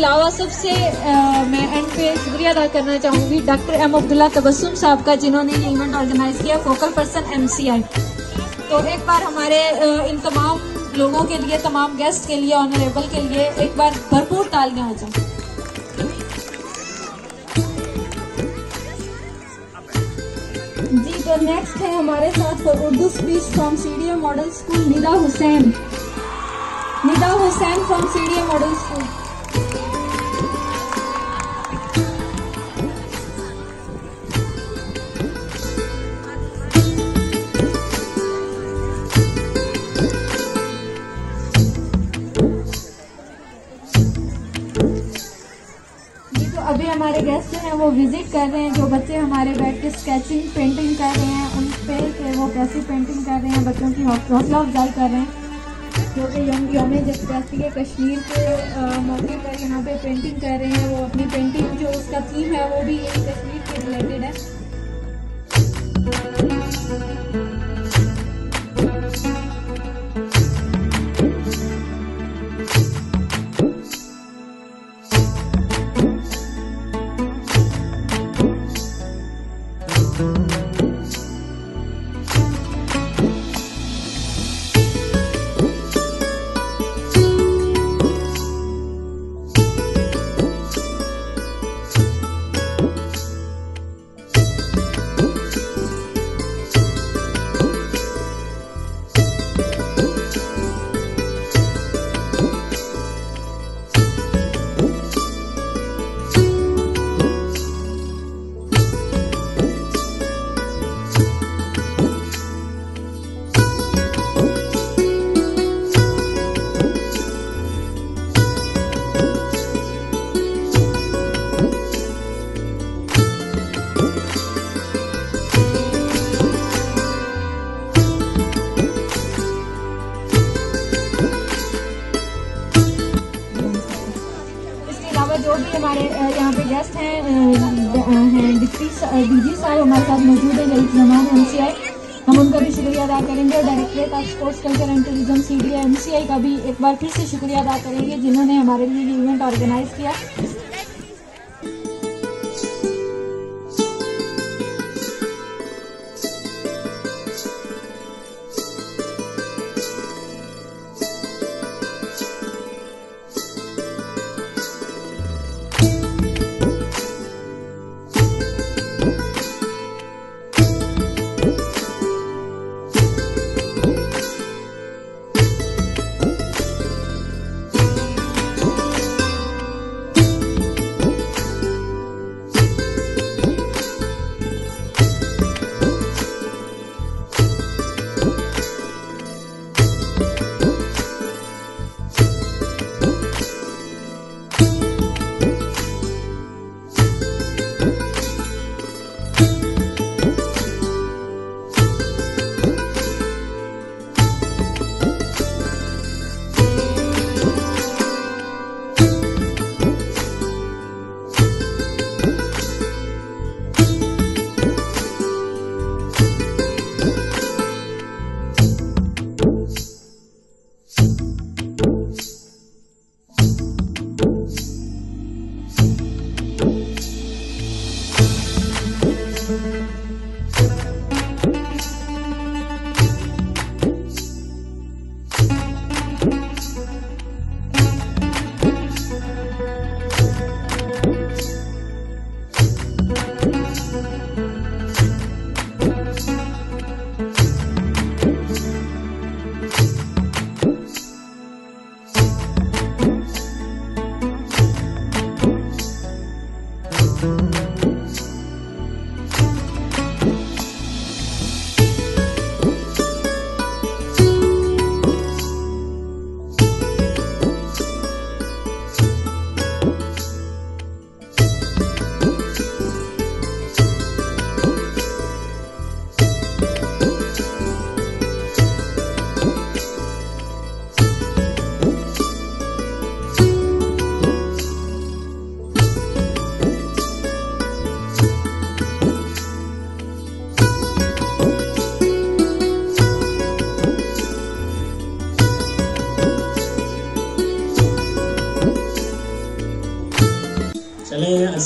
अलावा सबसे मैं एंड पे शुक्रिया अदा करना चाहूँगी डॉक्टर एम अब्दुल्ला तबस्सुम साहब का, जिन्होंने ये इवेंट ऑर्गेनाइज किया, फोकल पर्सन MCI। तो एक बार हमारे इन तमाम लोगों के लिए, तमाम गेस्ट के लिए, ऑनरेबल के लिए एक बार भरपूर तालियां हो जाए। जी, तो नेक्स्ट है हमारे साथ for Urdu speech from CDM model school Nida Hussain from CDM model school. अभी हमारे गेस्ट जो हैं वो विजिट कर रहे हैं, जो बच्चे हमारे बैठ के स्केचिंग पेंटिंग कर रहे हैं उन पे कि वो कैसी पेंटिंग कर रहे हैं, बच्चों की हौसला अफजाई कर रहे हैं, जो कि यौम जज़्बाती के कश्मीर के मौके पर यहाँ पे पेंटिंग कर रहे हैं। वो अपनी पेंटिंग जो उसका थीम है वो भी यही कश्मीर के रिलेटेड है। जो भी हमारे यहाँ पे गेस्ट हैं DG साहब हमारे साथ मौजूद है, ललित जमान MCI, हम उनका भी शुक्रिया अदा करेंगे। और directorate of sports culture and tourism CDM MCI का भी एक बार फिर से शुक्रिया अदा करेंगे, जिन्होंने हमारे लिए ये इवेंट ऑर्गेनाइज किया।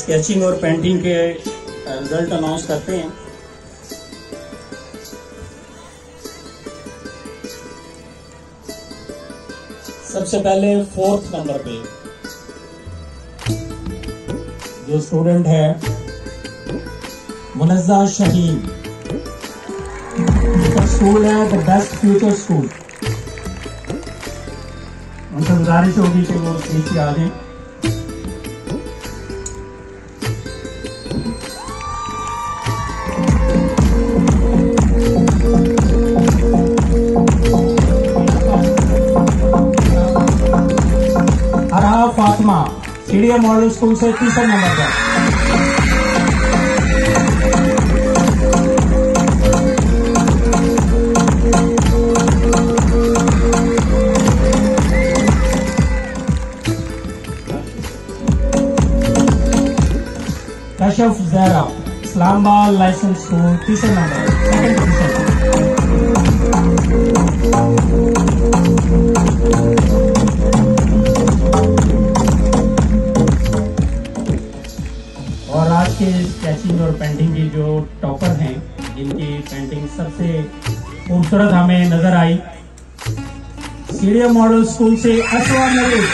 स्केचिंग और पेंटिंग के रिजल्ट अनाउंस करते हैं। सबसे पहले 4th नंबर पे जो स्टूडेंट है मुनज़्ज़ा शाहीन, उसका स्कूल है द बेस्ट फ्यूचर स्कूल। उनसे गुजारिश होगी कि वो स्टेज पे आ जाएं। अरहा फातिमा सीडीएम मॉडल स्कूल से 3 नंबर पर। Kashaf Zahra Islamabad licence school 3 number, 2nd position. और आज के स्केचिंग और पेंटिंग की जो टॉपर हैं, जिनकी पेंटिंग सबसे खूबसूरत हमें नजर आई, सीडीएम मॉडल स्कूल से Aswa Malik.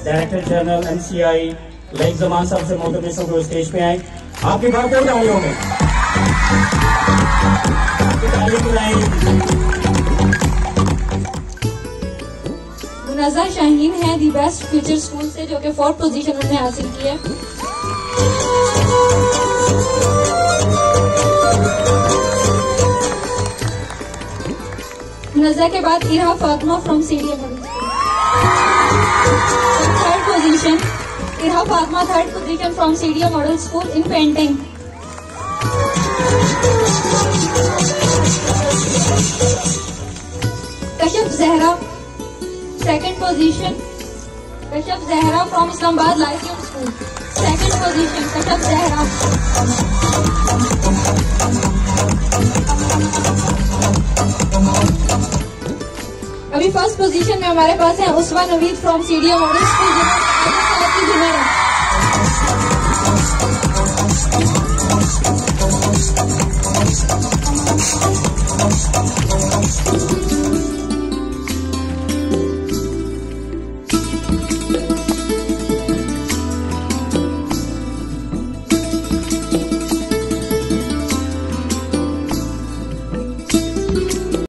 Director general MCI Laiq Zaman साहब से मोहतरम को स्टेज पे आए। आपकी भरपूर तालियों में मुनज़्ज़ा शाहीन है दी बेस्ट फ्यूचर स्कूल से, जो कि 4th पोजीशन उन्होंने हासिल की है। मुनज़्ज़ा के बाद Irha Fatima from CDM model school, 3rd position. Irha Fatima 3rd position from CDM model school in painting. Kashaf Zahra 2nd position. Kashaf Zahra from Islamabad licence school, 2nd position. Kashaf Zahra. अभी 1st पोजीशन में हमारे पास है Uswa Naveed from CDM model school, जिन्होंने